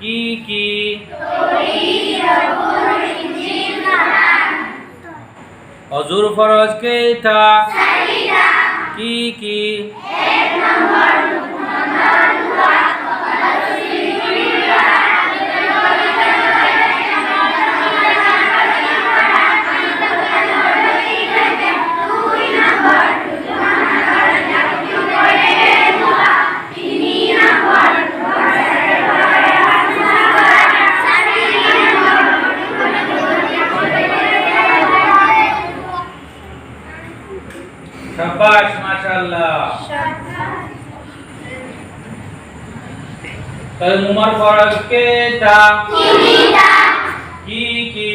কি কি? অজুর ফরজ কেইটা? কি কি? শাবাশ, মাশাআল্লাহ। তায়াম্মুমের ফরজ কেইটা? কি কি?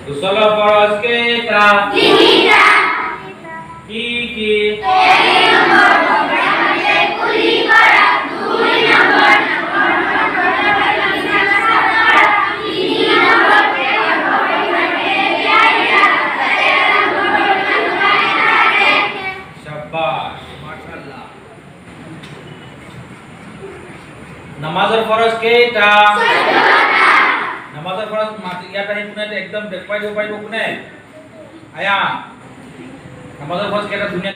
গোসল ফরজ কেইটা? কি কি? শাবাশ, মাশাআল্লাহ। নামাজের ফরজ কেইটা? নামাজের ফরজ ইয়াটা কোনে একদম দেখ পাইব কোনে আয়া নামাজের ফরজ কেইটা দুনিয়া